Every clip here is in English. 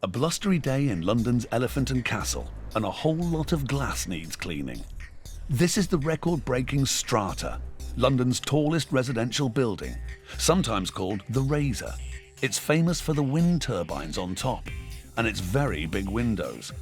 A blustery day in London's Elephant and Castle, and a whole lot of glass needs cleaning. This is the record-breaking Strata, London's tallest residential building, sometimes called the Razor. It's famous for the wind turbines on top, and its very big windows.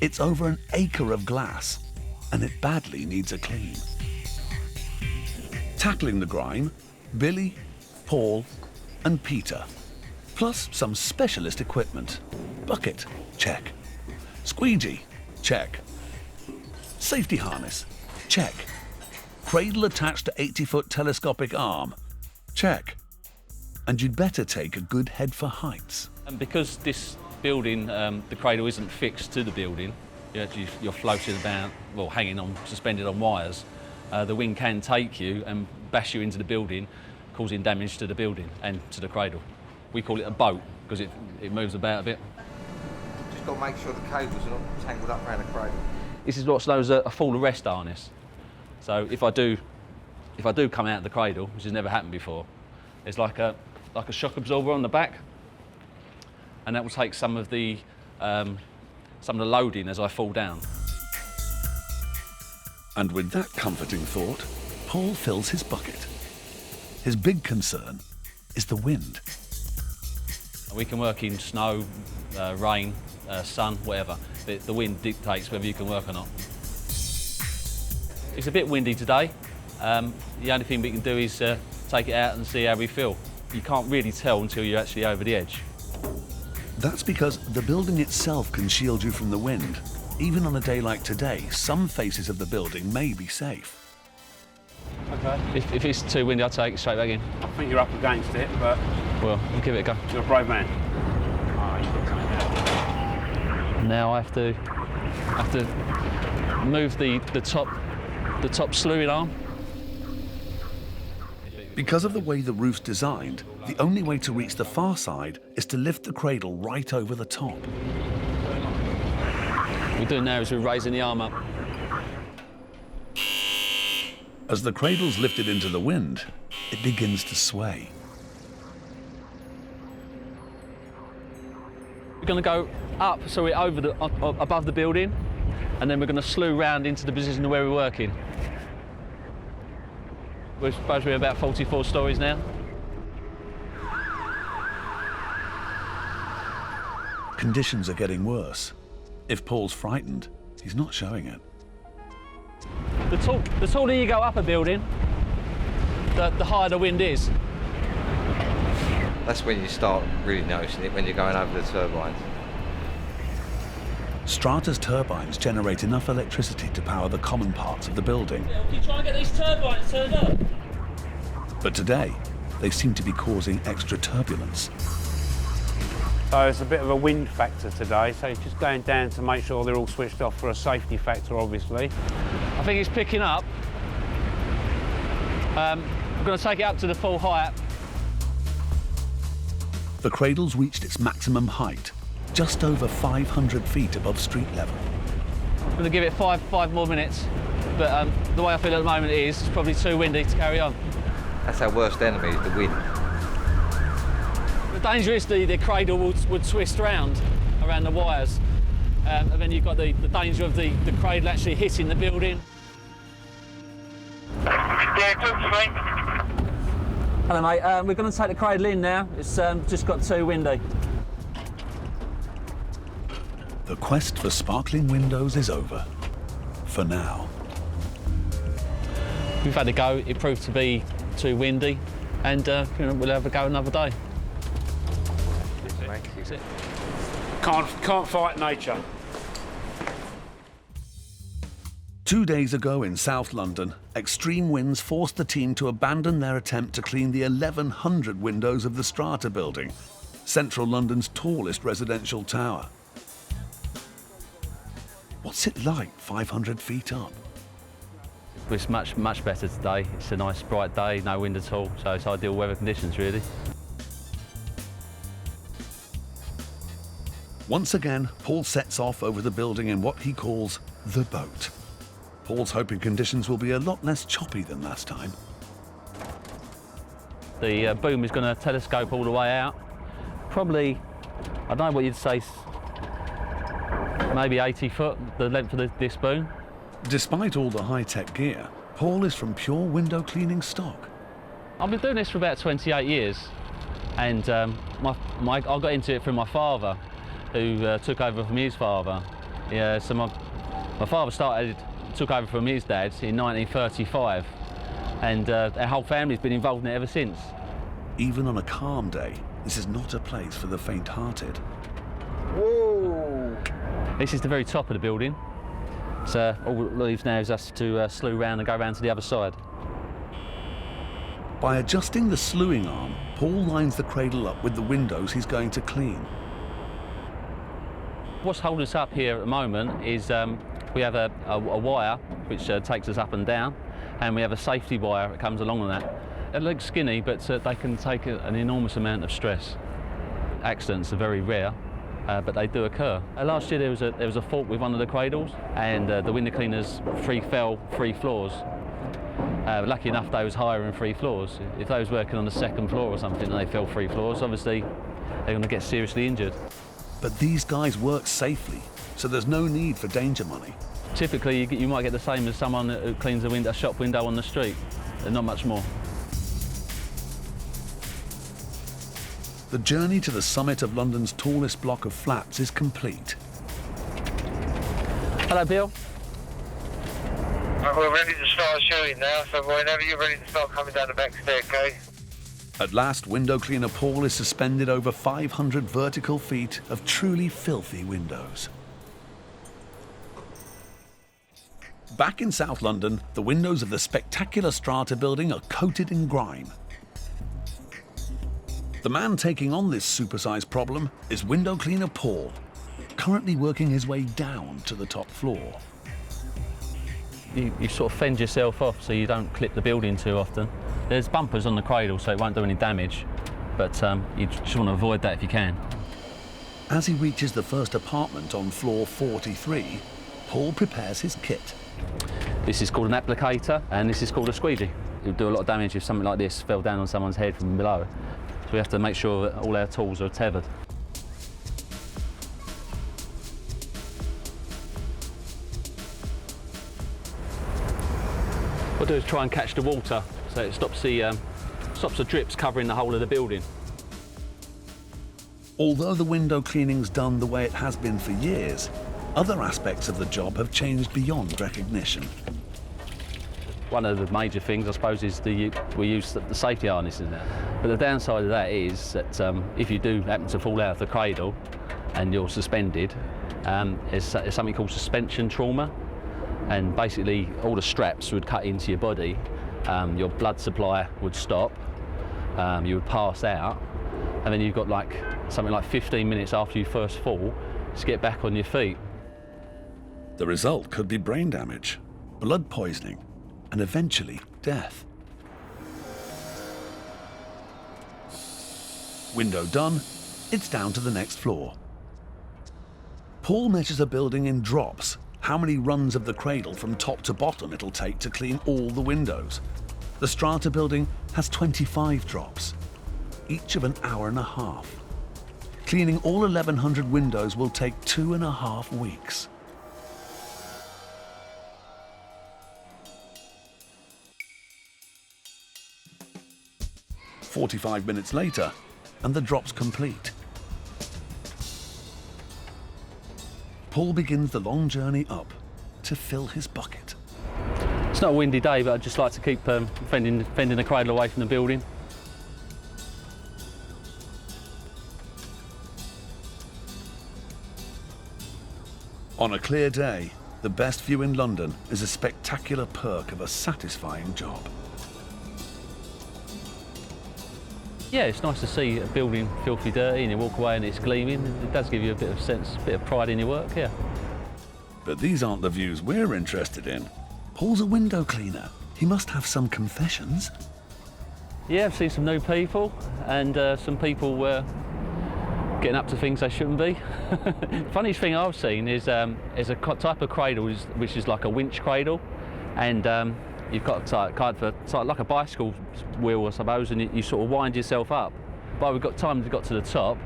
It's over an acre of glass, and it badly needs a clean. Tackling the grime, Billy, Paul, and Peter, plus some specialist equipment. Bucket, check. Squeegee, check. Safety harness, check. Cradle attached to 80-foot telescopic arm, check. And you'd better take a good head for heights. And because this building, the cradle isn't fixed to the building, you're floating about, well, hanging on, suspended on wires, the wind can take you and bash you into the building, causing damage to the building and to the cradle. We call it a boat because it moves about a bit. Just got to make sure the cables are not tangled up around the cradle. This is what's known as a fall arrest harness. So if I do come out of the cradle, which has never happened before, it's like a shock absorber on the back, and that will take some of the loading as I fall down. And with that comforting thought, Paul fills his bucket. His big concern is the wind. We can work in snow, rain, sun, whatever. The wind dictates whether you can work or not. It's a bit windy today. The only thing we can do is take it out and see how we feel. You can't really tell until you're actually over the edge. That's because the building itself can shield you from the wind. Even on a day like today, some faces of the building may be safe. Okay. If it's too windy, I'll take it straight back in. I think you're up against it, but... Well, we'll give it a go. You're a brave man. Oh, you've got something there. Now I have to move the top slewing arm. Because of the way the roof's designed, the only way to reach the far side is to lift the cradle right over the top. What we're doing now is we're raising the arm up. As the cradle's lifted into the wind, it begins to sway. We're going to go up so we're above the building, and then we're going to slew round into the position of where we're working. We're supposed to be about 44 stories now. Conditions are getting worse. If Paul's frightened, he's not showing it. The taller you go up a building, the higher the wind is. That's when you start really noticing it, when you're going over the turbines. Strata's turbines generate enough electricity to power the common parts of the building. Can you try and get these turbines turned up? But today, they seem to be causing extra turbulence. So it's a bit of a wind factor today, so it's just going down to make sure they're all switched off for a safety factor, obviously. I think it's picking up. I'm going to take it up to the full height. The cradle's reached its maximum height, just over 500 feet above street level. I'm going to give it five more minutes, but the way I feel at the moment is it's probably too windy to carry on. That's our worst enemy, is the wind. The danger is the cradle would twist around the wires, and then you've got the danger of the cradle actually hitting the building. Hello mate, we're going to take the cradle in now. It's just got too windy. The quest for sparkling windows is over, for now. We've had a go, it proved to be too windy, and we'll have a go another day. That's it. Can't fight nature. 2 days ago in South London, extreme winds forced the team to abandon their attempt to clean the 1,100 windows of the Strata building, central London's tallest residential tower. What's it like 500 feet up? It's much better today. It's a nice bright day, no wind at all, so it's ideal weather conditions really. Once again, Paul sets off over the building in what he calls the boat. Paul's hoping conditions will be a lot less choppy than last time. The boom is going to telescope all the way out, probably I don't know what you'd say, maybe 80 foot, the length of this boom. Despite all the high-tech gear, Paul is from pure window cleaning stock. I've been doing this for about 28 years, and I got into it from my father, who took over from his father. Yeah, so my father took over from his dad in 1935, and our whole family's been involved in it ever since. Even on a calm day, this is not a place for the faint-hearted. Whoa! This is the very top of the building, so all it leaves now is us to slew round and go round to the other side. By adjusting the slewing arm, Paul lines the cradle up with the windows he's going to clean. What's holding us up here at the moment is we have a wire which takes us up and down, and we have a safety wire that comes along with that. It looks skinny, but they can take an enormous amount of stress. Accidents are very rare, but they do occur. Last year there was a fault with one of the cradles, and the window cleaners fell 3 floors. Lucky enough they was higher than 3 floors. If they was working on the 2nd floor or something and they fell 3 floors, obviously they're going to get seriously injured. But these guys work safely, so there's no need for danger money. Typically you might get the same as someone who cleans a shop window on the street, and not much more. The journey to the summit of London's tallest block of flats is complete. Hello, Bill. We're ready to start shooting now, so whenever you're ready to start coming down the back staircase. At last, window cleaner Paul is suspended over 500 vertical feet of truly filthy windows. Back in South London, the windows of the spectacular Strata building are coated in grime. The man taking on this supersized problem is window cleaner Paul, currently working his way down to the top floor. You sort of fend yourself off so you don't clip the building too often. There's bumpers on the cradle so it won't do any damage, but you just want to avoid that if you can. As he reaches the first apartment on floor 43, Paul prepares his kit. This is called an applicator, and this is called a squeegee. It would do a lot of damage if something like this fell down on someone's head from below. So we have to make sure that all our tools are tethered. What we'll do is try and catch the water so it stops the drips covering the whole of the building. Although the window cleaning's done the way it has been for years, other aspects of the job have changed beyond recognition. One of the major things, I suppose, is we use the safety harnesses now. But the downside of that is that if you do happen to fall out of the cradle and you're suspended, there's something called suspension trauma. And basically all the straps would cut into your body, your blood supply would stop, you would pass out, and then you've got something like 15 minutes after you first fall to get back on your feet. The result could be brain damage, blood poisoning, and eventually death. Window done, it's down to the next floor. Paul measures a building in drops, how many runs of the cradle from top to bottom it'll take to clean all the windows. The Strata building has 25 drops, each of an hour and a half. Cleaning all 1,100 windows will take 2.5 weeks. "45 minutes later, and the drop's complete. Paul begins the long journey up to fill his bucket. It's not a windy day, but I'd just like to keep fending the cradle away from the building. On a clear day, the best view in London is a spectacular perk of a satisfying job. Yeah, it's nice to see a building filthy dirty and you walk away and it's gleaming. It does give you a bit of sense, a bit of pride in your work, yeah. But these aren't the views we're interested in. Paul's a window cleaner. He must have some confessions. Yeah, I've seen some new people and some people getting up to things they shouldn't be. Funniest thing I've seen is a type of cradle which is like a winch cradle, and you've got like a bicycle wheel, I suppose, and you sort of wind yourself up. But we got to the top,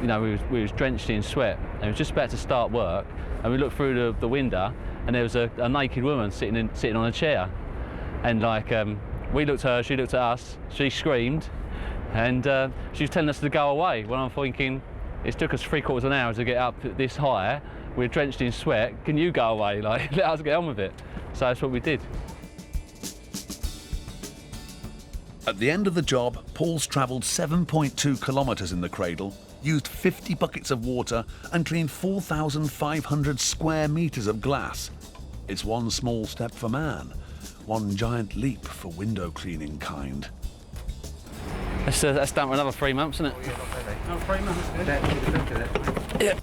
you know, we was drenched in sweat, and we was just about to start work, and we looked through the window, and there was a naked woman sitting on a chair, and like we looked at her, she looked at us, she screamed, and she was telling us to go away. Well, I'm thinking, it took us 3/4 of an hour to get up this high. We're drenched in sweat. Can you go away? Like, let us get on with it. So that's what we did. At the end of the job, Paul's travelled 7.2 kilometres in the cradle, used 50 buckets of water and cleaned 4,500 square metres of glass. It's one small step for man, one giant leap for window cleaning kind. That's done for another 3 months, isn't it? Oh, 3 months. Yeah.